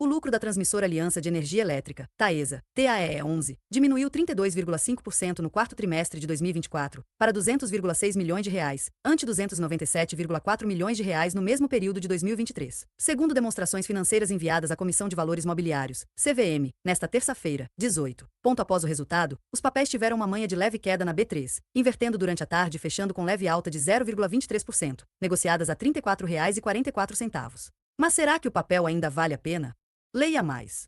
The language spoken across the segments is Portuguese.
O lucro da Transmissora Aliança de Energia Elétrica, Taesa, TAEE11, diminuiu 32,5% no quarto trimestre de 2024, para R$ 200,6 milhões, ante R$ 297,4 milhões no mesmo período de 2023. Segundo demonstrações financeiras enviadas à Comissão de Valores Mobiliários, CVM, nesta terça-feira, 18. Ponto após o resultado, os papéis tiveram uma manha de leve queda na B3, invertendo durante a tarde e fechando com leve alta de 0,23%, negociadas a R$ 34,44. Mas será que o papel ainda vale a pena? Leia mais.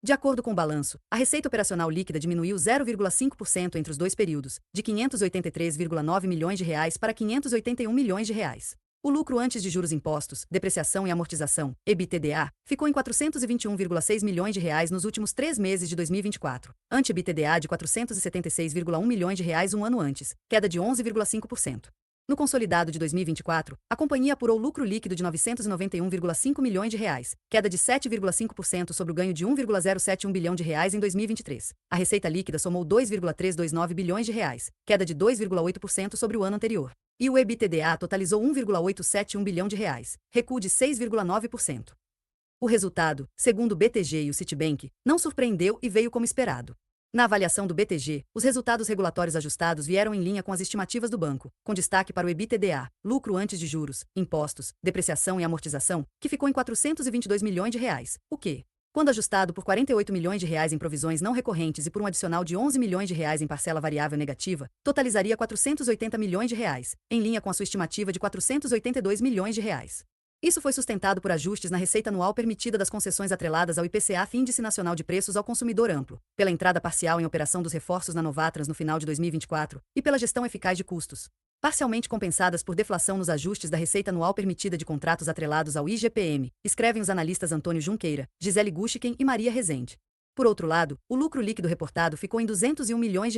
De acordo com o balanço, a receita operacional líquida diminuiu 0,5% entre os dois períodos, de R$ 583,9 milhões para R$ 581 milhões. O lucro antes de juros impostos, depreciação e amortização, EBITDA, ficou em R$ 421,6 milhões nos últimos 3 meses de 2024, ante EBITDA de R$ 476,1 milhões um ano antes, queda de 11,5%. No consolidado de 2024, a companhia apurou lucro líquido de R$ 991,5 milhões, queda de 7,5% sobre o ganho de R$ 1,071 bilhão em 2023. A receita líquida somou R$ 2,329 bilhões, queda de 2,8% sobre o ano anterior. E o EBITDA totalizou R$ 1,871 bilhão, recuo de 6,9%. O resultado, segundo o BTG e o Citibank, não surpreendeu e veio como esperado. Na avaliação do BTG, os resultados regulatórios ajustados vieram em linha com as estimativas do banco, com destaque para o EBITDA, lucro antes de juros, impostos, depreciação e amortização, que ficou em R$ 422 milhões, o que, quando ajustado por R$ 48 milhões em provisões não recorrentes e por um adicional de R$ 11 milhões em parcela variável negativa, totalizaria R$ 480 milhões, em linha com a sua estimativa de R$ 482 milhões. Isso foi sustentado por ajustes na receita anual permitida das concessões atreladas ao IPCA, Índice Nacional de Preços ao Consumidor Amplo, pela entrada parcial em operação dos reforços na Novatrans no final de 2024 e pela gestão eficaz de custos, parcialmente compensadas por deflação nos ajustes da receita anual permitida de contratos atrelados ao IGPM, escrevem os analistas Antônio Junqueira, Gisele Guschiken e Maria Rezende. Por outro lado, o lucro líquido reportado ficou em R$ 201 milhões,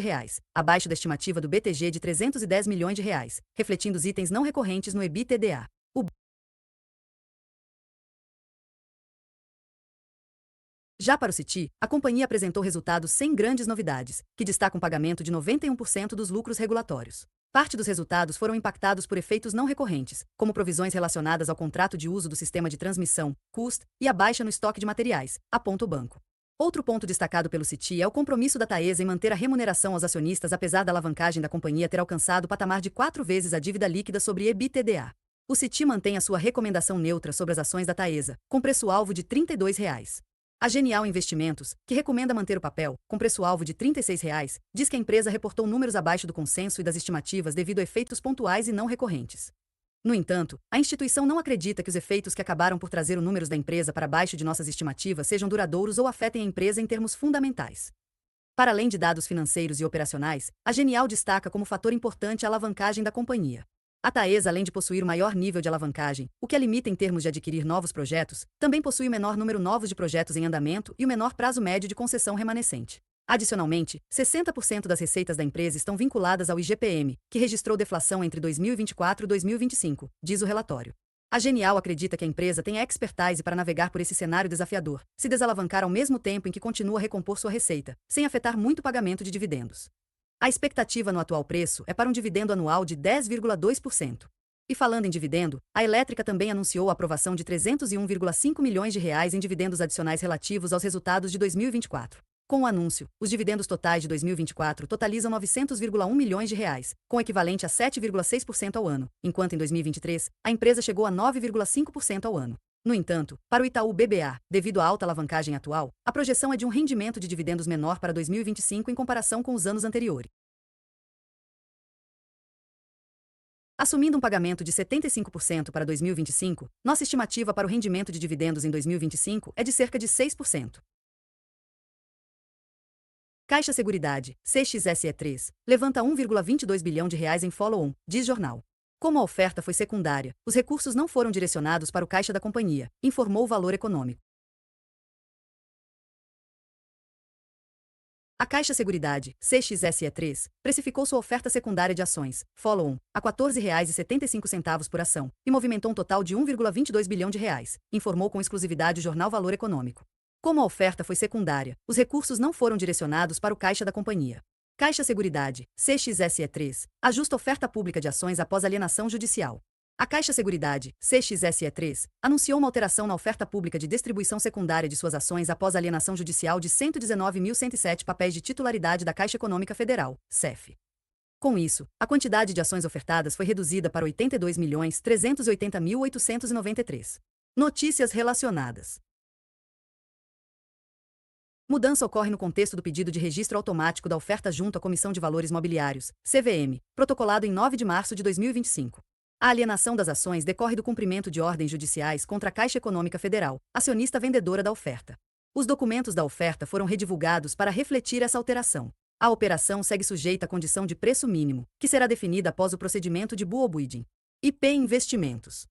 abaixo da estimativa do BTG de R$ 310 milhões, refletindo os itens não recorrentes no EBITDA. Já para o Citi, a companhia apresentou resultados sem grandes novidades, que destacam o pagamento de 91% dos lucros regulatórios. Parte dos resultados foram impactados por efeitos não recorrentes, como provisões relacionadas ao contrato de uso do sistema de transmissão, CUST, e a baixa no estoque de materiais, aponta o banco. Outro ponto destacado pelo Citi é o compromisso da Taesa em manter a remuneração aos acionistas apesar da alavancagem da companhia ter alcançado o patamar de 4 vezes a dívida líquida sobre EBITDA. O Citi mantém a sua recomendação neutra sobre as ações da Taesa, com preço-alvo de R$ 32. A Genial Investimentos, que recomenda manter o papel, com preço-alvo de R$ 36, diz que a empresa reportou números abaixo do consenso e das estimativas devido a efeitos pontuais e não recorrentes. No entanto, a instituição não acredita que os efeitos que acabaram por trazer os números da empresa para baixo de nossas estimativas sejam duradouros ou afetem a empresa em termos fundamentais. Para além de dados financeiros e operacionais, a Genial destaca como fator importante a alavancagem da companhia. A Taesa, além de possuir o maior nível de alavancagem, o que a limita em termos de adquirir novos projetos, também possui o menor número novos de projetos em andamento e o menor prazo médio de concessão remanescente. Adicionalmente, 60% das receitas da empresa estão vinculadas ao IGPM, que registrou deflação entre 2024 e 2025, diz o relatório. A Genial acredita que a empresa tem a expertise para navegar por esse cenário desafiador, se desalavancar ao mesmo tempo em que continua a recompor sua receita, sem afetar muito o pagamento de dividendos. A expectativa no atual preço é para um dividendo anual de 10,2%. E falando em dividendo, a elétrica também anunciou a aprovação de R$ 301,5 milhões em dividendos adicionais relativos aos resultados de 2024. Com o anúncio, os dividendos totais de 2024 totalizam R$ 900,1 milhões, com equivalente a 7,6% ao ano, enquanto em 2023, a empresa chegou a 9,5% ao ano. No entanto, para o Itaú BBA, devido à alta alavancagem atual, a projeção é de um rendimento de dividendos menor para 2025 em comparação com os anos anteriores. Assumindo um pagamento de 75% para 2025, nossa estimativa para o rendimento de dividendos em 2025 é de cerca de 6%. Caixa Seguridade, CXSE3, levanta R$ 1,22 bilhão em follow-on, diz jornal. Como a oferta foi secundária, os recursos não foram direcionados para o caixa da companhia, informou o Valor Econômico. A Caixa Seguridade, CXSE3, precificou sua oferta secundária de ações, follow-on, a R$ 14,75 por ação, e movimentou um total de R$ 1,22 bilhão, informou com exclusividade o jornal Valor Econômico. Como a oferta foi secundária, os recursos não foram direcionados para o caixa da companhia. Caixa Seguridade, CXSE3, ajusta oferta pública de ações após alienação judicial. A Caixa Seguridade, CXSE3, anunciou uma alteração na oferta pública de distribuição secundária de suas ações após a alienação judicial de 119.107 papéis de titularidade da Caixa Econômica Federal, CEF. Com isso, a quantidade de ações ofertadas foi reduzida para 82.380.893. Notícias relacionadas. Mudança ocorre no contexto do pedido de registro automático da oferta junto à Comissão de Valores Mobiliários, CVM, protocolado em 9 de março de 2025. A alienação das ações decorre do cumprimento de ordens judiciais contra a Caixa Econômica Federal, acionista vendedora da oferta. Os documentos da oferta foram redivulgados para refletir essa alteração. A operação segue sujeita à condição de preço mínimo, que será definida após o procedimento de Bull Bidding. IP Investimentos.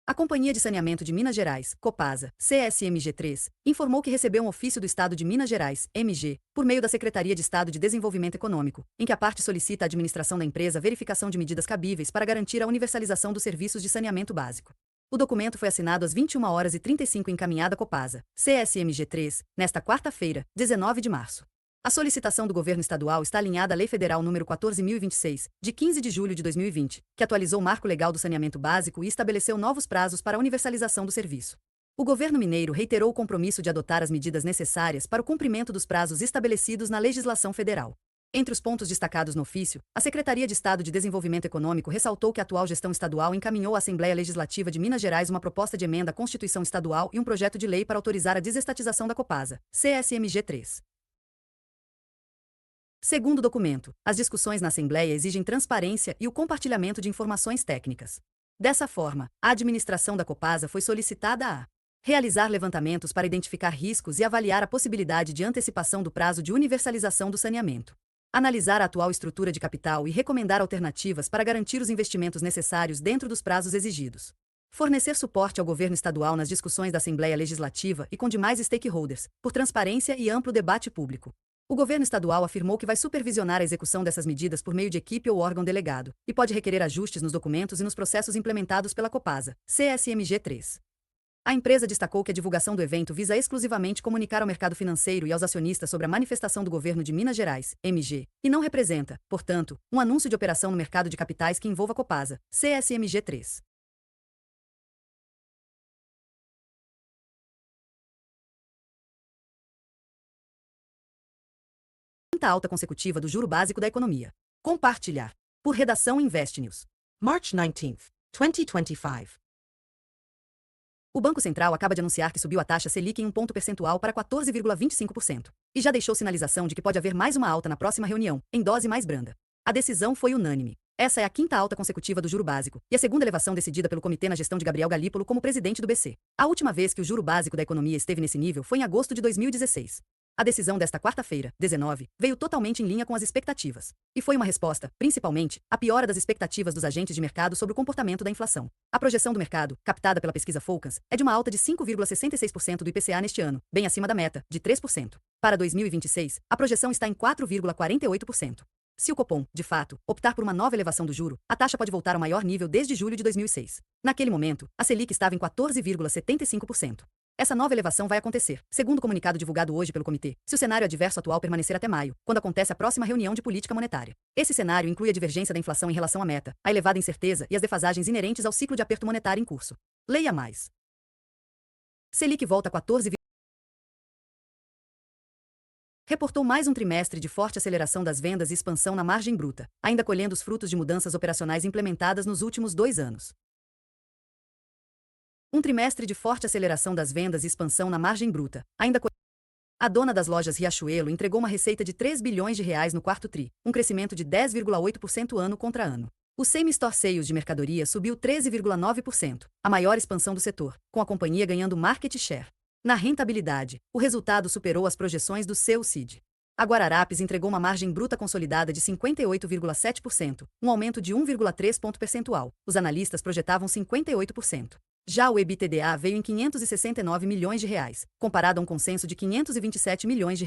A Companhia de Saneamento de Minas Gerais, Copasa, CSMG3, informou que recebeu um ofício do Estado de Minas Gerais, MG, por meio da Secretaria de Estado de Desenvolvimento Econômico, em que a parte solicita à administração da empresa a verificação de medidas cabíveis para garantir a universalização dos serviços de saneamento básico. O documento foi assinado às 21h35 e encaminhado à Copasa, CSMG3, nesta quarta-feira, 19 de março. A solicitação do governo estadual está alinhada à Lei Federal nº 14.026, de 15 de julho de 2020, que atualizou o marco legal do saneamento básico e estabeleceu novos prazos para a universalização do serviço. O governo mineiro reiterou o compromisso de adotar as medidas necessárias para o cumprimento dos prazos estabelecidos na legislação federal. Entre os pontos destacados no ofício, a Secretaria de Estado de Desenvolvimento Econômico ressaltou que a atual gestão estadual encaminhou à Assembleia Legislativa de Minas Gerais uma proposta de emenda à Constituição Estadual e um projeto de lei para autorizar a desestatização da Copasa, CSMG3. Segundo o documento, as discussões na Assembleia exigem transparência e o compartilhamento de informações técnicas. Dessa forma, a administração da Copasa foi solicitada a realizar levantamentos para identificar riscos e avaliar a possibilidade de antecipação do prazo de universalização do saneamento, analisar a atual estrutura de capital e recomendar alternativas para garantir os investimentos necessários dentro dos prazos exigidos, fornecer suporte ao governo estadual nas discussões da Assembleia Legislativa e com demais stakeholders, por transparência e amplo debate público. O governo estadual afirmou que vai supervisionar a execução dessas medidas por meio de equipe ou órgão delegado, e pode requerer ajustes nos documentos e nos processos implementados pela Copasa, CSMG3. A empresa destacou que a divulgação do evento visa exclusivamente comunicar ao mercado financeiro e aos acionistas sobre a manifestação do governo de Minas Gerais, MG, e não representa, portanto, um anúncio de operação no mercado de capitais que envolva a Copasa, CSMG3. Quinta alta consecutiva do juro básico da economia. Compartilhar. Por redação InvestNews. March 19th, 2025. O Banco Central acaba de anunciar que subiu a taxa Selic em um ponto percentual para 14,25%. E já deixou sinalização de que pode haver mais uma alta na próxima reunião, em dose mais branda. A decisão foi unânime. Essa é a quinta alta consecutiva do juro básico, e a segunda elevação decidida pelo comitê na gestão de Gabriel Galípolo como presidente do BC. A última vez que o juro básico da economia esteve nesse nível foi em agosto de 2016. A decisão desta quarta-feira, 19, veio totalmente em linha com as expectativas. E foi uma resposta, principalmente, à piora das expectativas dos agentes de mercado sobre o comportamento da inflação. A projeção do mercado, captada pela pesquisa Focus, é de uma alta de 5,66% do IPCA neste ano, bem acima da meta, de 3%. Para 2026, a projeção está em 4,48%. Se o Copom, de fato, optar por uma nova elevação do juro, a taxa pode voltar ao maior nível desde julho de 2006. Naquele momento, a Selic estava em 14,75%. Essa nova elevação vai acontecer, segundo o comunicado divulgado hoje pelo comitê, se o cenário adverso atual permanecer até maio, quando acontece a próxima reunião de política monetária. Esse cenário inclui a divergência da inflação em relação à meta, a elevada incerteza e as defasagens inerentes ao ciclo de aperto monetário em curso. Leia mais. Selic volta a 14. Reportou mais um trimestre de forte aceleração das vendas e expansão na margem bruta, ainda colhendo os frutos de mudanças operacionais implementadas nos últimos 2 anos. Um trimestre de forte aceleração das vendas e expansão na margem bruta, ainda A dona das lojas Riachuelo entregou uma receita de R$ 3 bilhões no quarto tri, um crescimento de 10,8% ano contra ano. O same-store sales de mercadoria subiu 13,9%, a maior expansão do setor, com a companhia ganhando market share. Na rentabilidade, o resultado superou as projeções do seu CID. A Guararapes entregou uma margem bruta consolidada de 58,7%, um aumento de 1,3 ponto percentual. Os analistas projetavam 58%. Já o EBITDA veio em R$ 569 milhões, comparado a um consenso de R$ 527 milhões.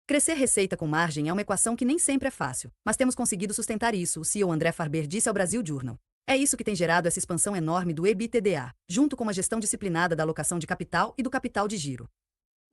Crescer receita com margem é uma equação que nem sempre é fácil, mas temos conseguido sustentar isso, o CEO André Farber disse ao Brasil Journal. É isso que tem gerado essa expansão enorme do EBITDA, junto com uma gestão disciplinada da alocação de capital e do capital de giro.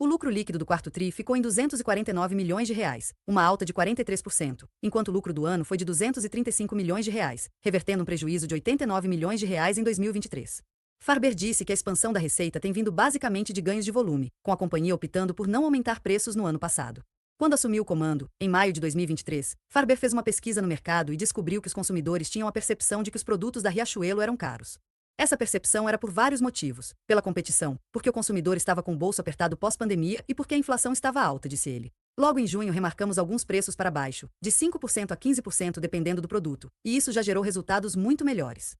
O lucro líquido do quarto tri ficou em 249 milhões de reais, uma alta de 43%, enquanto o lucro do ano foi de 235 milhões de reais, revertendo um prejuízo de 89 milhões de reais em 2023. Farber disse que a expansão da receita tem vindo basicamente de ganhos de volume, com a companhia optando por não aumentar preços no ano passado. Quando assumiu o comando, em maio de 2023, Farber fez uma pesquisa no mercado e descobriu que os consumidores tinham a percepção de que os produtos da Riachuelo eram caros. Essa percepção era por vários motivos: pela competição, porque o consumidor estava com o bolso apertado pós-pandemia e porque a inflação estava alta, disse ele. Logo em junho remarcamos alguns preços para baixo, de 5% a 15% dependendo do produto, e isso já gerou resultados muito melhores.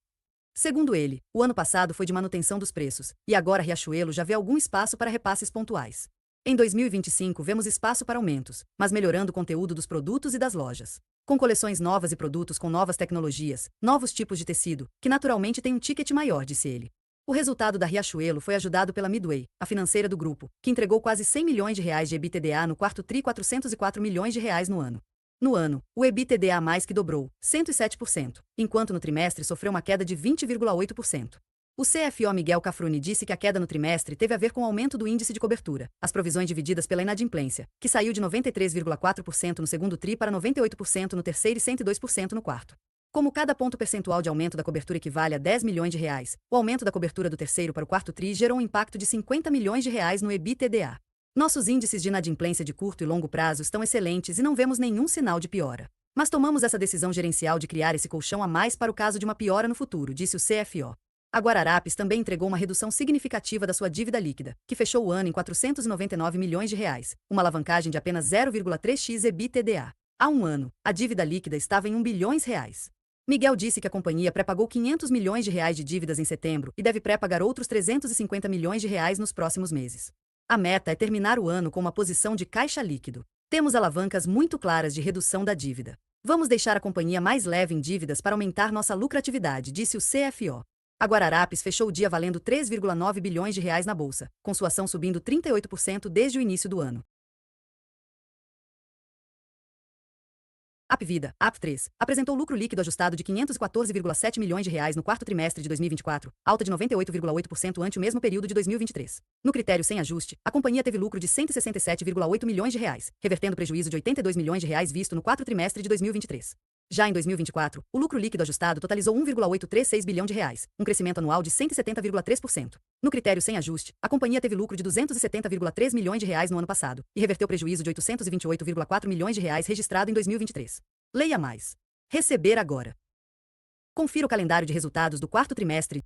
Segundo ele, o ano passado foi de manutenção dos preços, e agora Riachuelo já vê algum espaço para repasses pontuais. Em 2025 vemos espaço para aumentos, mas melhorando o conteúdo dos produtos e das lojas. Com coleções novas e produtos com novas tecnologias, novos tipos de tecido, que naturalmente tem um ticket maior, disse ele. O resultado da Riachuelo foi ajudado pela Midway, a financeira do grupo, que entregou quase 100 milhões de reais de EBITDA no quarto tri e 404 milhões de reais no ano. No ano, o EBITDA mais que dobrou, 107%, enquanto no trimestre sofreu uma queda de 20,8%. O CFO Miguel Cafruni disse que a queda no trimestre teve a ver com o aumento do índice de cobertura, as provisões divididas pela inadimplência, que saiu de 93,4% no segundo tri para 98% no terceiro e 102% no quarto. Como cada ponto percentual de aumento da cobertura equivale a 10 milhões de reais, o aumento da cobertura do terceiro para o quarto tri gerou um impacto de 50 milhões de reais no EBITDA. Nossos índices de inadimplência de curto e longo prazo estão excelentes e não vemos nenhum sinal de piora. Mas tomamos essa decisão gerencial de criar esse colchão a mais para o caso de uma piora no futuro, disse o CFO. A Guararapes também entregou uma redução significativa da sua dívida líquida, que fechou o ano em 499 milhões de reais, uma alavancagem de apenas 0,3x EBITDA. Há um ano, a dívida líquida estava em 1 bilhões reais. Miguel disse que a companhia pré-pagou 500 milhões de reais de dívidas em setembro e deve pré-pagar outros 350 milhões de reais nos próximos meses. A meta é terminar o ano com uma posição de caixa líquido. Temos alavancas muito claras de redução da dívida. Vamos deixar a companhia mais leve em dívidas para aumentar nossa lucratividade, disse o CFO. A Guararapes fechou o dia valendo 3,9 bilhões de reais na bolsa, com sua ação subindo 38% desde o início do ano. Apvida, AP3, apresentou lucro líquido ajustado de 514,7 milhões de reais no quarto trimestre de 2024, alta de 98,8% ante o mesmo período de 2023. No critério sem ajuste, a companhia teve lucro de 167,8 milhões de reais, revertendo prejuízo de 82 milhões de reais visto no quarto trimestre de 2023. Já em 2024, o lucro líquido ajustado totalizou 1,836 bilhão de reais, um crescimento anual de 170,3%. No critério sem ajuste, a companhia teve lucro de 270,3 milhões de reais no ano passado e reverteu prejuízo de 828,4 milhões de reais registrado em 2023. Leia mais. Receber agora. Confira o calendário de resultados do quarto trimestre.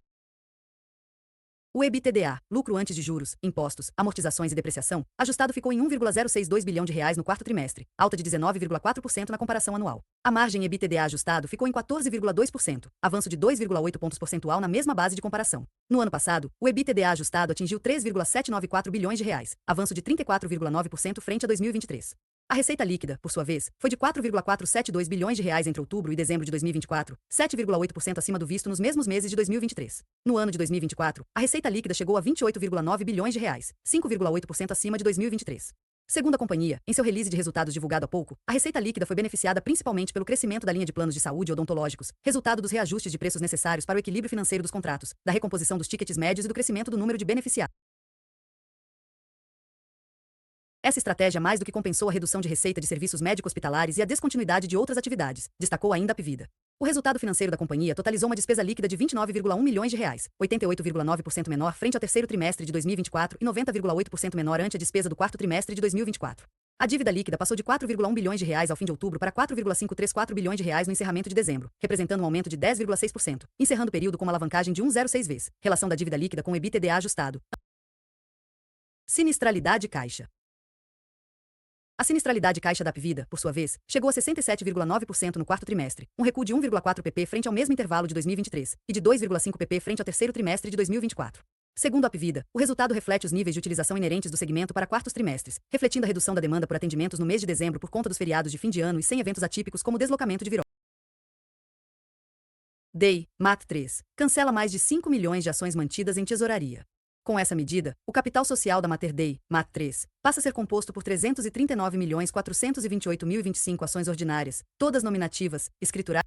O EBITDA, lucro antes de juros, impostos, amortizações e depreciação, ajustado ficou em 1,062 bilhão de reais no quarto trimestre, alta de 19,4% na comparação anual. A margem EBITDA ajustado ficou em 14,2%, avanço de 2,8 pontos percentual na mesma base de comparação. No ano passado, o EBITDA ajustado atingiu 3,794 bilhões de reais, avanço de 34,9% frente a 2023. A receita líquida, por sua vez, foi de 4,472 bilhões de reais entre outubro e dezembro de 2024, 7,8% acima do visto nos mesmos meses de 2023. No ano de 2024, a receita líquida chegou a 28,9 bilhões de reais, 5,8% acima de 2023. Segundo a companhia, em seu release de resultados divulgado há pouco, a receita líquida foi beneficiada principalmente pelo crescimento da linha de planos de saúde odontológicos, resultado dos reajustes de preços necessários para o equilíbrio financeiro dos contratos, da recomposição dos tickets médios e do crescimento do número de beneficiários. Essa estratégia mais do que compensou a redução de receita de serviços médico-hospitalares e a descontinuidade de outras atividades, destacou ainda a Apvida. O resultado financeiro da companhia totalizou uma despesa líquida de 29,1 milhões de reais, 88,9% menor frente ao terceiro trimestre de 2024 e 90,8% menor ante a despesa do quarto trimestre de 2024. A dívida líquida passou de 4,1 bilhões de reais ao fim de outubro para 4,534 bilhões de reais no encerramento de dezembro, representando um aumento de 10,6%, encerrando o período com uma alavancagem de 1,06 vezes. Relação da dívida líquida com o EBITDA ajustado. Sinistralidade caixa. A sinistralidade caixa da Apvida, por sua vez, chegou a 67,9% no quarto trimestre, um recuo de 1,4 pp frente ao mesmo intervalo de 2023, e de 2,5 pp frente ao terceiro trimestre de 2024. Segundo a Apvida, o resultado reflete os níveis de utilização inerentes do segmento para quartos trimestres, refletindo a redução da demanda por atendimentos no mês de dezembro por conta dos feriados de fim de ano e sem eventos atípicos como o deslocamento de virose. Day, MAT3, cancela mais de 5 milhões de ações mantidas em tesouraria. Com essa medida, o capital social da Mater Dei, MAT3, passa a ser composto por 339.428.025 ações ordinárias, todas nominativas, escriturais.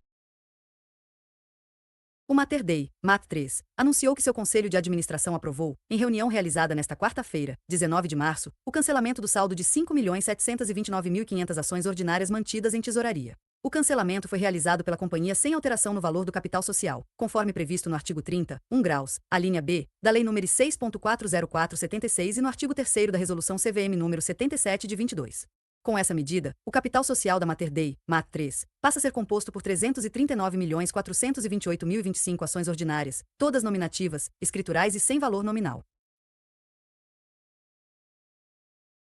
O Mater Dei, MAT3, anunciou que seu conselho de administração aprovou, em reunião realizada nesta quarta-feira, 19 de março, o cancelamento do saldo de 5.729.500 ações ordinárias mantidas em tesouraria. O cancelamento foi realizado pela companhia sem alteração no valor do capital social, conforme previsto no artigo 30, 1 graus, a linha B, da Lei nº 6.404/76 e no artigo 3º da Resolução CVM nº 77 de 22. Com essa medida, o capital social da Mater Dei, MAT3, passa a ser composto por 339.428.025 ações ordinárias, todas nominativas, escriturais e sem valor nominal.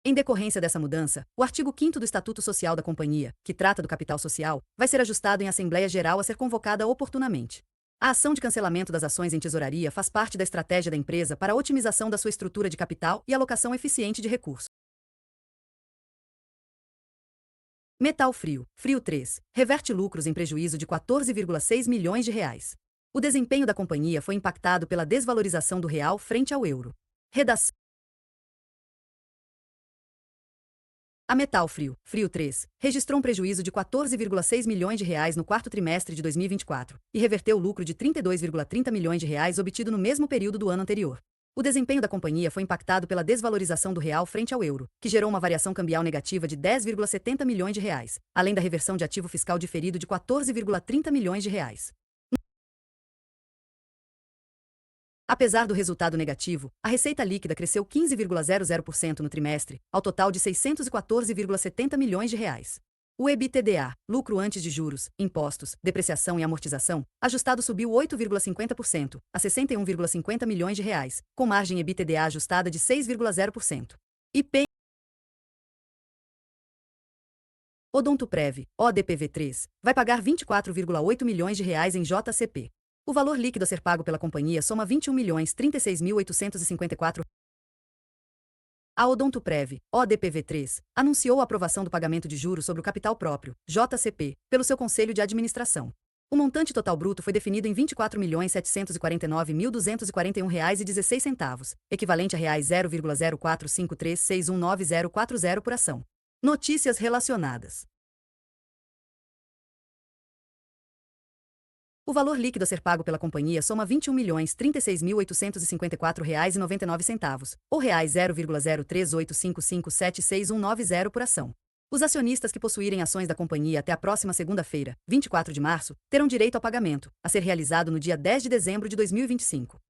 Em decorrência dessa mudança, o artigo 5º do Estatuto Social da Companhia, que trata do capital social, vai ser ajustado em Assembleia Geral a ser convocada oportunamente. A ação de cancelamento das ações em tesouraria faz parte da estratégia da empresa para a otimização da sua estrutura de capital e alocação eficiente de recursos. Metal Frio, Frio 3, reverte lucros em prejuízo de 14,6 milhões de reais. O desempenho da companhia foi impactado pela desvalorização do real frente ao euro. Redação. A Metal Frio, Frio 3, registrou um prejuízo de 14,6 milhões de reais no quarto trimestre de 2024 e reverteu o lucro de 32,30 milhões de reais obtido no mesmo período do ano anterior. O desempenho da companhia foi impactado pela desvalorização do real frente ao euro, que gerou uma variação cambial negativa de 10,70 milhões de reais, além da reversão de ativo fiscal diferido de 14,30 milhões de reais. Apesar do resultado negativo, a receita líquida cresceu 15,00% no trimestre, ao total de 614,70 milhões de reais. O EBITDA, lucro antes de juros, impostos, depreciação e amortização, ajustado subiu 8,50% a 61,50 milhões de reais, com margem EBITDA ajustada de 6,0%. IP Odontoprev, ODPV3, vai pagar 24,8 milhões de reais em JCP. O valor líquido a ser pago pela companhia soma 21.036.854. A Odontoprev, ODPV3, anunciou a aprovação do pagamento de juros sobre o capital próprio, JCP, pelo seu conselho de administração. O montante total bruto foi definido em R$ 24.749.241,16, equivalente a R$ 0,0453619040 por ação. Notícias relacionadas. O valor líquido a ser pago pela companhia soma R$ 21.036.854,99, ou R$ 0,0385576190 por ação. Os acionistas que possuírem ações da companhia até a próxima segunda-feira, 24 de março, terão direito ao pagamento, a ser realizado no dia 10 de dezembro de 2025.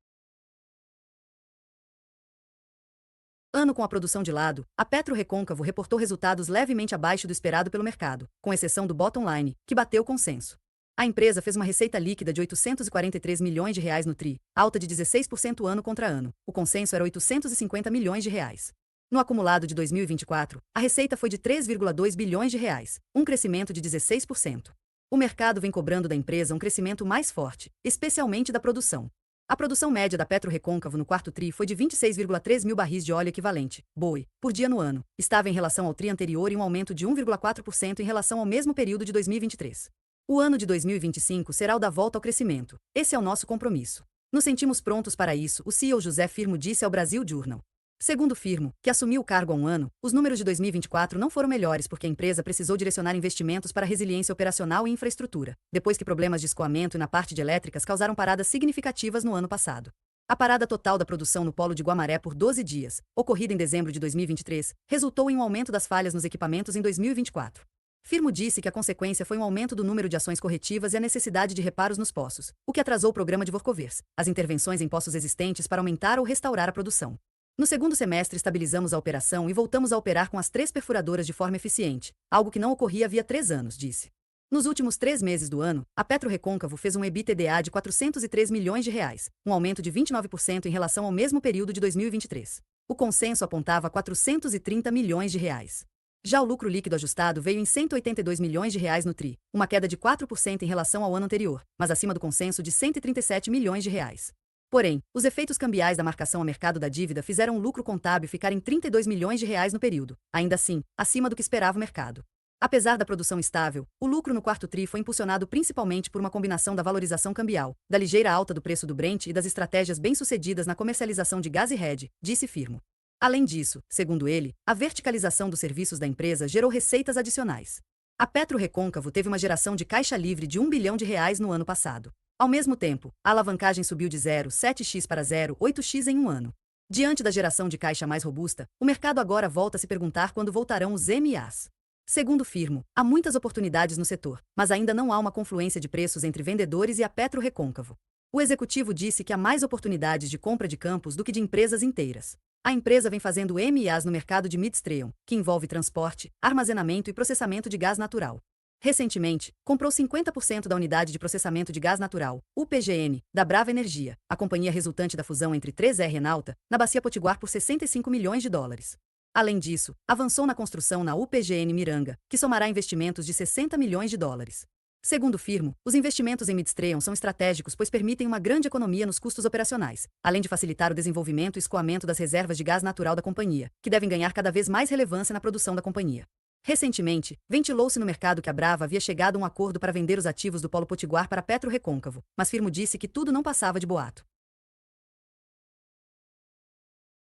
Ano com a produção de lado, a Petro Recôncavo reportou resultados levemente abaixo do esperado pelo mercado, com exceção do bottom line, que bateu consenso. A empresa fez uma receita líquida de R$ 843 milhões de reais no TRI, alta de 16% ano contra ano. O consenso era R$ 850 milhões de reais. No acumulado de 2024, a receita foi de 3,2 bilhões de reais, um crescimento de 16%. O mercado vem cobrando da empresa um crescimento mais forte, especialmente da produção. A produção média da Petro Recôncavo no quarto TRI foi de 26,3 mil barris de óleo equivalente, BOE, por dia no ano. Estava em relação ao TRI anterior e um aumento de 1,4% em relação ao mesmo período de 2023. O ano de 2025 será o da volta ao crescimento. Esse é o nosso compromisso. Nos sentimos prontos para isso, o CEO José Firmo disse ao Brasil Journal. Segundo Firmo, que assumiu o cargo há um ano, os números de 2024 não foram melhores porque a empresa precisou direcionar investimentos para resiliência operacional e infraestrutura, depois que problemas de escoamento e na parte de elétricas causaram paradas significativas no ano passado. A parada total da produção no polo de Guamaré por 12 dias, ocorrida em dezembro de 2023, resultou em um aumento das falhas nos equipamentos em 2024. Firmo disse que a consequência foi um aumento do número de ações corretivas e a necessidade de reparos nos poços, o que atrasou o programa de workovers, as intervenções em poços existentes para aumentar ou restaurar a produção. No segundo semestre estabilizamos a operação e voltamos a operar com as 3 perfuradoras de forma eficiente, algo que não ocorria havia 3 anos, disse. Nos últimos 3 meses do ano, a Petro Recôncavo fez um EBITDA de 403 milhões de reais, um aumento de 29% em relação ao mesmo período de 2023. O consenso apontava 430 milhões de reais. Já o lucro líquido ajustado veio em 182 milhões de reais no TRI, uma queda de 4% em relação ao ano anterior, mas acima do consenso de 137 milhões de reais. Porém, os efeitos cambiais da marcação a mercado da dívida fizeram o lucro contábil ficar em 32 milhões de reais no período, ainda assim, acima do que esperava o mercado. Apesar da produção estável, o lucro no quarto TRI foi impulsionado principalmente por uma combinação da valorização cambial, da ligeira alta do preço do Brent e das estratégias bem-sucedidas na comercialização de gás e hedge, disse Firmo. Além disso, segundo ele, a verticalização dos serviços da empresa gerou receitas adicionais. A Petro Recôncavo teve uma geração de caixa livre de R$ 1 bilhão no ano passado. Ao mesmo tempo, a alavancagem subiu de 0,7x para 0,8x em um ano. Diante da geração de caixa mais robusta, o mercado agora volta a se perguntar quando voltarão os MAs. Segundo o Firmo, há muitas oportunidades no setor, mas ainda não há uma confluência de preços entre vendedores e a PetroRecôncavo. O executivo disse que há mais oportunidades de compra de campos do que de empresas inteiras. A empresa vem fazendo MAs no mercado de midstream, que envolve transporte, armazenamento e processamento de gás natural. Recentemente, comprou 50% da unidade de processamento de gás natural, UPGN, da Brava Energia, a companhia resultante da fusão entre 3R Enalta, na Bacia Potiguar por 65 milhões de dólares. Além disso, avançou na construção na UPGN Miranga, que somará investimentos de 60 milhões de dólares. Segundo o Firmo, os investimentos em midstream são estratégicos pois permitem uma grande economia nos custos operacionais, além de facilitar o desenvolvimento e escoamento das reservas de gás natural da companhia, que devem ganhar cada vez mais relevância na produção da companhia. Recentemente, ventilou-se no mercado que a Brava havia chegado a um acordo para vender os ativos do Polo Potiguar para a PetroRecôncavo, mas Firmo disse que tudo não passava de boato.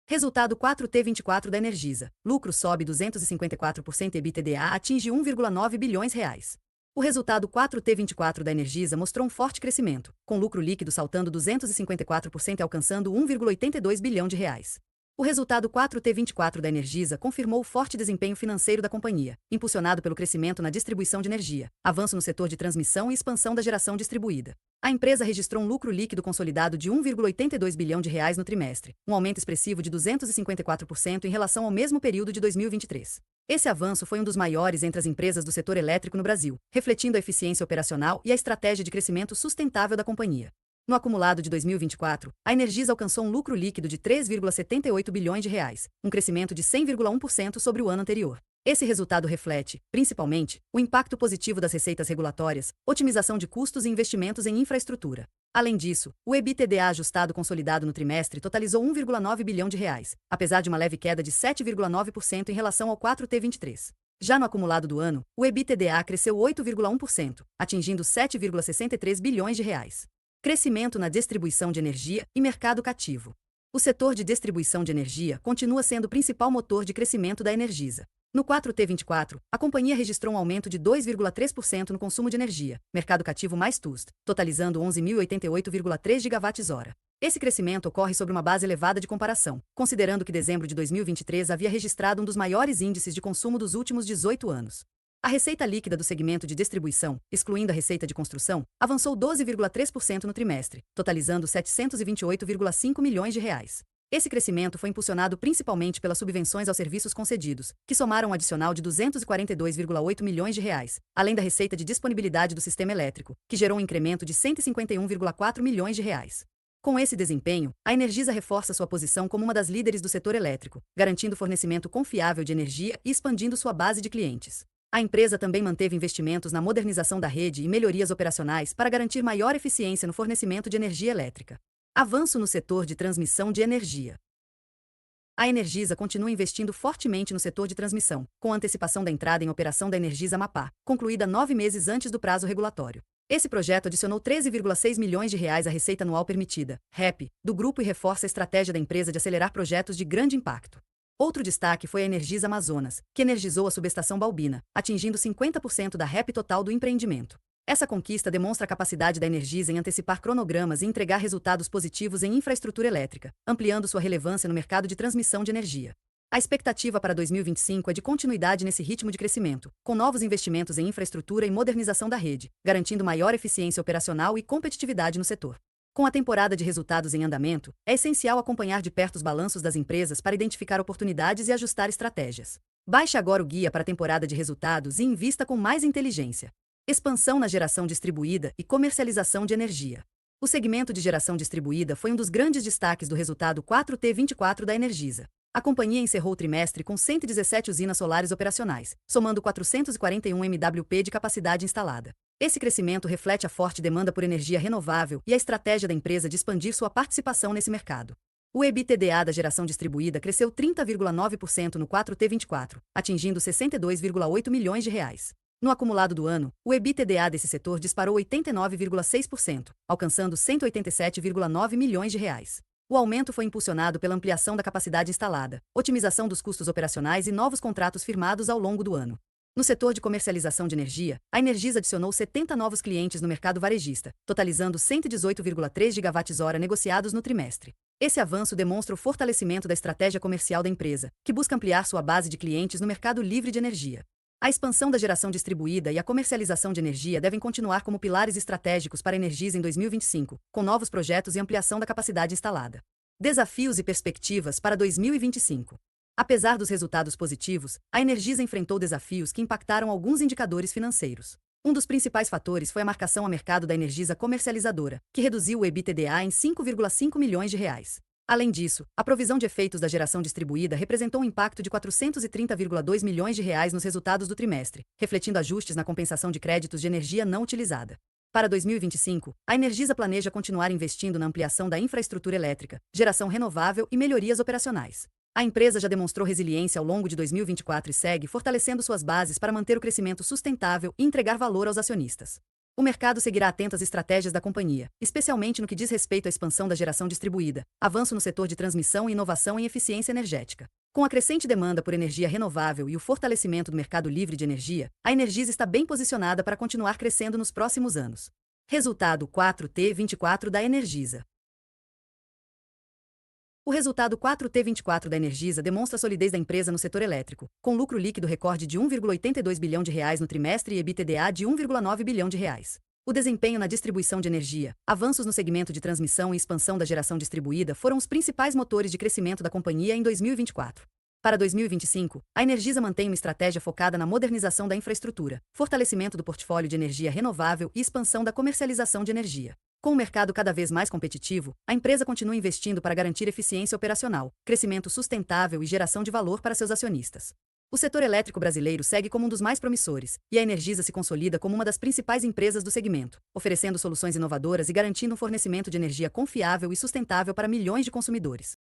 Resultado 4T24 da Energisa. Lucro sobe 254% e EBITDA atinge 1,9 bilhões reais. O resultado 4T24 da Energisa mostrou um forte crescimento, com lucro líquido saltando 254% e alcançando 1,82 bilhão de reais. O resultado 4T24 da Energisa confirmou o forte desempenho financeiro da companhia, impulsionado pelo crescimento na distribuição de energia, avanço no setor de transmissão e expansão da geração distribuída. A empresa registrou um lucro líquido consolidado de 1,82 bilhão de reais no trimestre, um aumento expressivo de 254% em relação ao mesmo período de 2023. Esse avanço foi um dos maiores entre as empresas do setor elétrico no Brasil, refletindo a eficiência operacional e a estratégia de crescimento sustentável da companhia. No acumulado de 2024, a Energisa alcançou um lucro líquido de 3,78 bilhões de reais, um crescimento de 100,1% sobre o ano anterior. Esse resultado reflete, principalmente, o impacto positivo das receitas regulatórias, otimização de custos e investimentos em infraestrutura. Além disso, o EBITDA ajustado consolidado no trimestre totalizou 1,9 bilhão de reais, apesar de uma leve queda de 7,9% em relação ao 4T23. Já no acumulado do ano, o EBITDA cresceu 8,1%, atingindo 7,63 bilhões de reais. Crescimento na distribuição de energia e mercado cativo. O setor de distribuição de energia continua sendo o principal motor de crescimento da Energisa. No 4T24, a companhia registrou um aumento de 2,3% no consumo de energia, mercado cativo mais TUST, totalizando 11.088,3 gigawatts-hora. Esse crescimento ocorre sobre uma base elevada de comparação, considerando que dezembro de 2023 havia registrado um dos maiores índices de consumo dos últimos 18 anos. A receita líquida do segmento de distribuição, excluindo a receita de construção, avançou 12,3% no trimestre, totalizando 728,5 milhões de reais. Esse crescimento foi impulsionado principalmente pelas subvenções aos serviços concedidos, que somaram um adicional de 242,8 milhões de reais, além da receita de disponibilidade do sistema elétrico, que gerou um incremento de 151,4 milhões de reais. Com esse desempenho, a Energisa reforça sua posição como uma das líderes do setor elétrico, garantindo fornecimento confiável de energia e expandindo sua base de clientes. A empresa também manteve investimentos na modernização da rede e melhorias operacionais para garantir maior eficiência no fornecimento de energia elétrica. Avanço no setor de transmissão de energia. A Energisa continua investindo fortemente no setor de transmissão, com a antecipação da entrada em operação da Energisa Amapá, concluída 9 meses antes do prazo regulatório. Esse projeto adicionou 13,6 milhões de reais à receita anual permitida, REP, do grupo e reforça a estratégia da empresa de acelerar projetos de grande impacto. Outro destaque foi a Energisa Amazonas, que energizou a subestação Balbina, atingindo 50% da REP total do empreendimento. Essa conquista demonstra a capacidade da Energisa em antecipar cronogramas e entregar resultados positivos em infraestrutura elétrica, ampliando sua relevância no mercado de transmissão de energia. A expectativa para 2025 é de continuidade nesse ritmo de crescimento, com novos investimentos em infraestrutura e modernização da rede, garantindo maior eficiência operacional e competitividade no setor. Com a temporada de resultados em andamento, é essencial acompanhar de perto os balanços das empresas para identificar oportunidades e ajustar estratégias. Baixe agora o guia para a temporada de resultados e invista com mais inteligência. Expansão na geração distribuída e comercialização de energia. O segmento de geração distribuída foi um dos grandes destaques do resultado 4T24 da Energisa. A companhia encerrou o trimestre com 117 usinas solares operacionais, somando 441 MWp de capacidade instalada. Esse crescimento reflete a forte demanda por energia renovável e a estratégia da empresa de expandir sua participação nesse mercado. O EBITDA da geração distribuída cresceu 30,9% no 4T24, atingindo 62,8 milhões de reais. No acumulado do ano, o EBITDA desse setor disparou 89,6%, alcançando 187,9 milhões de reais. O aumento foi impulsionado pela ampliação da capacidade instalada, otimização dos custos operacionais e novos contratos firmados ao longo do ano. No setor de comercialização de energia, a Energisa adicionou 70 novos clientes no mercado varejista, totalizando 118,3 gigawatts-hora negociados no trimestre. Esse avanço demonstra o fortalecimento da estratégia comercial da empresa, que busca ampliar sua base de clientes no mercado livre de energia. A expansão da geração distribuída e a comercialização de energia devem continuar como pilares estratégicos para a Energisa em 2025, com novos projetos e ampliação da capacidade instalada. Desafios e perspectivas para 2025. Apesar dos resultados positivos, a Energisa enfrentou desafios que impactaram alguns indicadores financeiros. Um dos principais fatores foi a marcação a mercado da Energisa Comercializadora, que reduziu o EBITDA em 5,5 milhões de reais. Além disso, a provisão de efeitos da geração distribuída representou um impacto de 430,2 milhões de reais nos resultados do trimestre, refletindo ajustes na compensação de créditos de energia não utilizada. Para 2025, a Energisa planeja continuar investindo na ampliação da infraestrutura elétrica, geração renovável e melhorias operacionais. A empresa já demonstrou resiliência ao longo de 2024 e segue fortalecendo suas bases para manter o crescimento sustentável e entregar valor aos acionistas. O mercado seguirá atento às estratégias da companhia, especialmente no que diz respeito à expansão da geração distribuída, avanço no setor de transmissão e inovação em eficiência energética. Com a crescente demanda por energia renovável e o fortalecimento do mercado livre de energia, a Energisa está bem posicionada para continuar crescendo nos próximos anos. Resultado 4T24 da Energisa. O resultado 4T24 da Energisa demonstra a solidez da empresa no setor elétrico, com lucro líquido recorde de 1,82 bilhão de reais no trimestre e EBITDA de 1,9 bilhão de reais. O desempenho na distribuição de energia, avanços no segmento de transmissão e expansão da geração distribuída foram os principais motores de crescimento da companhia em 2024. Para 2025, a Energisa mantém uma estratégia focada na modernização da infraestrutura, fortalecimento do portfólio de energia renovável e expansão da comercialização de energia. Com o mercado cada vez mais competitivo, a empresa continua investindo para garantir eficiência operacional, crescimento sustentável e geração de valor para seus acionistas. O setor elétrico brasileiro segue como um dos mais promissores, e a Energisa se consolida como uma das principais empresas do segmento, oferecendo soluções inovadoras e garantindo um fornecimento de energia confiável e sustentável para milhões de consumidores.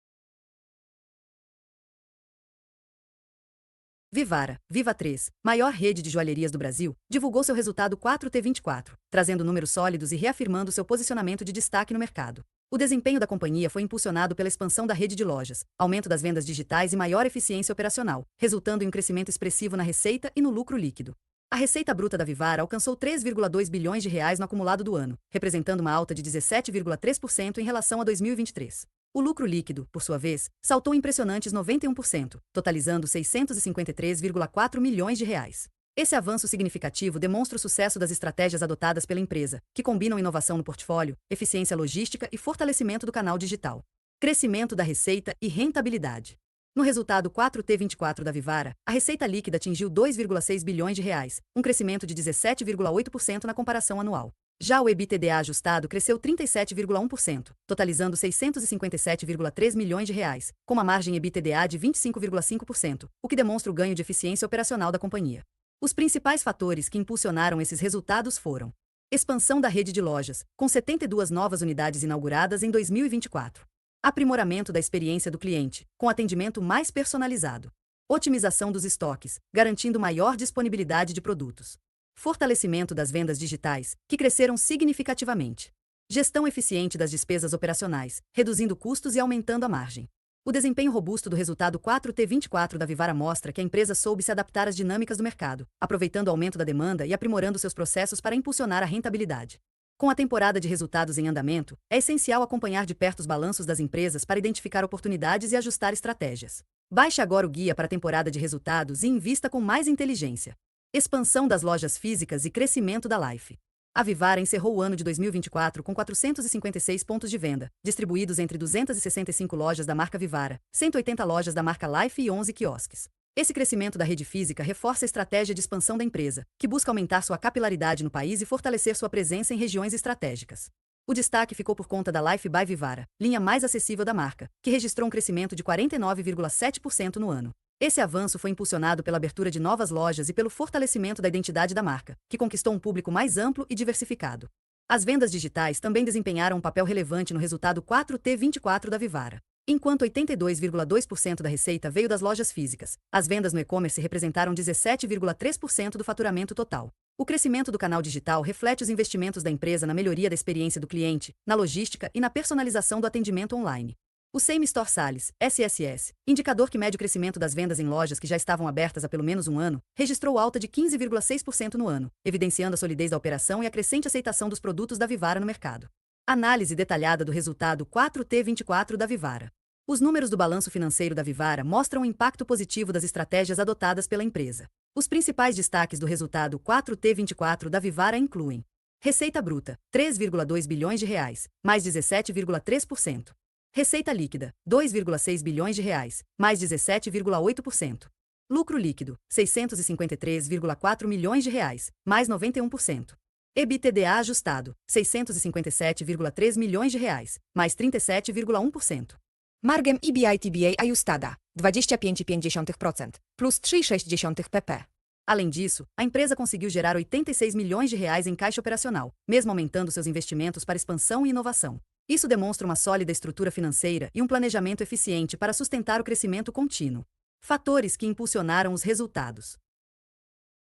Vivara, Viva 3, maior rede de joalherias do Brasil, divulgou seu resultado 4T24, trazendo números sólidos e reafirmando seu posicionamento de destaque no mercado. O desempenho da companhia foi impulsionado pela expansão da rede de lojas, aumento das vendas digitais e maior eficiência operacional, resultando em um crescimento expressivo na receita e no lucro líquido. A receita bruta da Vivara alcançou 3,2 bilhões de reais no acumulado do ano, representando uma alta de 17,3% em relação a 2023. O lucro líquido, por sua vez, saltou impressionantes 91%, totalizando 653,4 milhões de reais. Esse avanço significativo demonstra o sucesso das estratégias adotadas pela empresa, que combinam inovação no portfólio, eficiência logística e fortalecimento do canal digital. Crescimento da receita e rentabilidade. No resultado 4T24 da Vivara, a receita líquida atingiu 2,6 bilhões de reais, um crescimento de 17,8% na comparação anual. Já o EBITDA ajustado cresceu 37,1%, totalizando 657,3 milhões de reais, com uma margem EBITDA de 25,5%, o que demonstra o ganho de eficiência operacional da companhia. Os principais fatores que impulsionaram esses resultados foram: expansão da rede de lojas, com 72 novas unidades inauguradas em 2024. Aprimoramento da experiência do cliente, com atendimento mais personalizado. Otimização dos estoques, garantindo maior disponibilidade de produtos. Fortalecimento das vendas digitais, que cresceram significativamente. Gestão eficiente das despesas operacionais, reduzindo custos e aumentando a margem. O desempenho robusto do resultado 4T24 da Vivara mostra que a empresa soube se adaptar às dinâmicas do mercado, aproveitando o aumento da demanda e aprimorando seus processos para impulsionar a rentabilidade. Com a temporada de resultados em andamento, é essencial acompanhar de perto os balanços das empresas para identificar oportunidades e ajustar estratégias. Baixe agora o guia para a temporada de resultados e invista com mais inteligência. Expansão das lojas físicas e crescimento da Life. A Vivara encerrou o ano de 2024 com 456 pontos de venda, distribuídos entre 265 lojas da marca Vivara, 180 lojas da marca Life e 11 quiosques. Esse crescimento da rede física reforça a estratégia de expansão da empresa, que busca aumentar sua capilaridade no país e fortalecer sua presença em regiões estratégicas. O destaque ficou por conta da Life by Vivara, linha mais acessível da marca, que registrou um crescimento de 49,7% no ano. Esse avanço foi impulsionado pela abertura de novas lojas e pelo fortalecimento da identidade da marca, que conquistou um público mais amplo e diversificado. As vendas digitais também desempenharam um papel relevante no resultado 4T24 da Vivara. Enquanto 82,2% da receita veio das lojas físicas, as vendas no e-commerce representaram 17,3% do faturamento total. O crescimento do canal digital reflete os investimentos da empresa na melhoria da experiência do cliente, na logística e na personalização do atendimento online. O Same Store Sales, SSS, indicador que mede o crescimento das vendas em lojas que já estavam abertas há pelo menos um ano, registrou alta de 15,6% no ano, evidenciando a solidez da operação e a crescente aceitação dos produtos da Vivara no mercado. Análise detalhada do resultado 4T24 da Vivara. Os números do balanço financeiro da Vivara mostram o impacto positivo das estratégias adotadas pela empresa. Os principais destaques do resultado 4T24 da Vivara incluem: receita bruta, 3,2 bilhões de reais, mais 17,3%. Receita líquida, 2,6 bilhões de reais, mais 17,8%. Lucro líquido, 653,4 milhões de reais, mais 91%. EBITDA ajustado, 657,3 milhões de reais, mais 37,1%. Margem EBITDA ajustada, 25,5%, plus 3,6 pp. Além disso, a empresa conseguiu gerar 86 milhões de reais em caixa operacional, mesmo aumentando seus investimentos para expansão e inovação. Isso demonstra uma sólida estrutura financeira e um planejamento eficiente para sustentar o crescimento contínuo. Fatores que impulsionaram os resultados.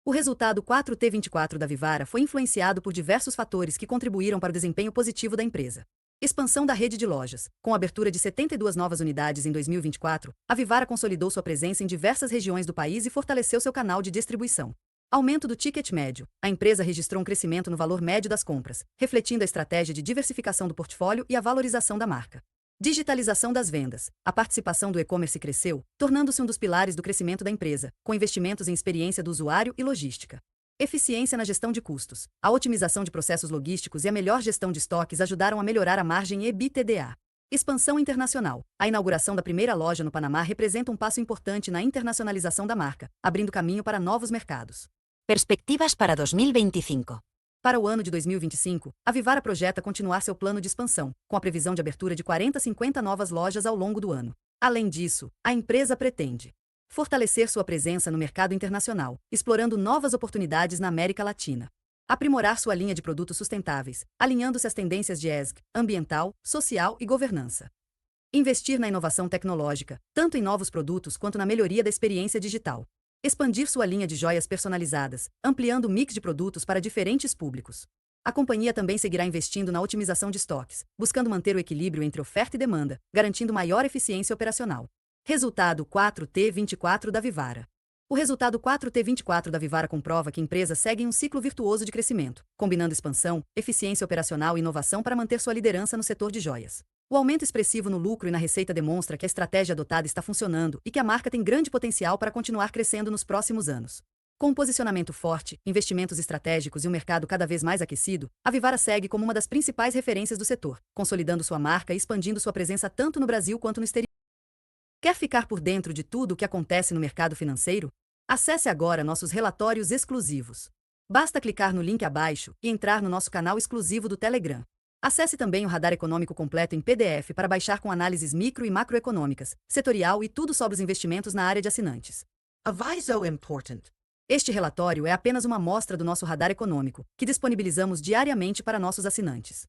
O resultado 4T24 da Vivara foi influenciado por diversos fatores que contribuíram para o desempenho positivo da empresa. Expansão da rede de lojas. Com a abertura de 72 novas unidades em 2024, a Vivara consolidou sua presença em diversas regiões do país e fortaleceu seu canal de distribuição. Aumento do ticket médio. A empresa registrou um crescimento no valor médio das compras, refletindo a estratégia de diversificação do portfólio e a valorização da marca. Digitalização das vendas. A participação do e-commerce cresceu, tornando-se um dos pilares do crescimento da empresa, com investimentos em experiência do usuário e logística. Eficiência na gestão de custos. A otimização de processos logísticos e a melhor gestão de estoques ajudaram a melhorar a margem EBITDA. Expansão internacional. A inauguração da primeira loja no Panamá representa um passo importante na internacionalização da marca, abrindo caminho para novos mercados. Perspectivas para 2025. Para o ano de 2025, a Vivara projeta continuar seu plano de expansão, com a previsão de abertura de 40 a 50 novas lojas ao longo do ano. Além disso, a empresa pretende fortalecer sua presença no mercado internacional, explorando novas oportunidades na América Latina. Aprimorar sua linha de produtos sustentáveis, alinhando-se às tendências de ESG, ambiental, social e governança. Investir na inovação tecnológica, tanto em novos produtos quanto na melhoria da experiência digital. Expandir sua linha de joias personalizadas, ampliando o mix de produtos para diferentes públicos. A companhia também seguirá investindo na otimização de estoques, buscando manter o equilíbrio entre oferta e demanda, garantindo maior eficiência operacional. Resultado 4T24 da Vivara. O resultado 4T24 da Vivara comprova que a empresa segue em um ciclo virtuoso de crescimento, combinando expansão, eficiência operacional e inovação para manter sua liderança no setor de joias. O aumento expressivo no lucro e na receita demonstra que a estratégia adotada está funcionando e que a marca tem grande potencial para continuar crescendo nos próximos anos. Com um posicionamento forte, investimentos estratégicos e um mercado cada vez mais aquecido, a Vivara segue como uma das principais referências do setor, consolidando sua marca e expandindo sua presença tanto no Brasil quanto no exterior. Quer ficar por dentro de tudo o que acontece no mercado financeiro? Acesse agora nossos relatórios exclusivos. Basta clicar no link abaixo e entrar no nosso canal exclusivo do Telegram. Acesse também o Radar Econômico completo em PDF para baixar com análises micro e macroeconômicas, setorial e tudo sobre os investimentos na área de assinantes. Aviso important. Este relatório é apenas uma amostra do nosso Radar Econômico, que disponibilizamos diariamente para nossos assinantes.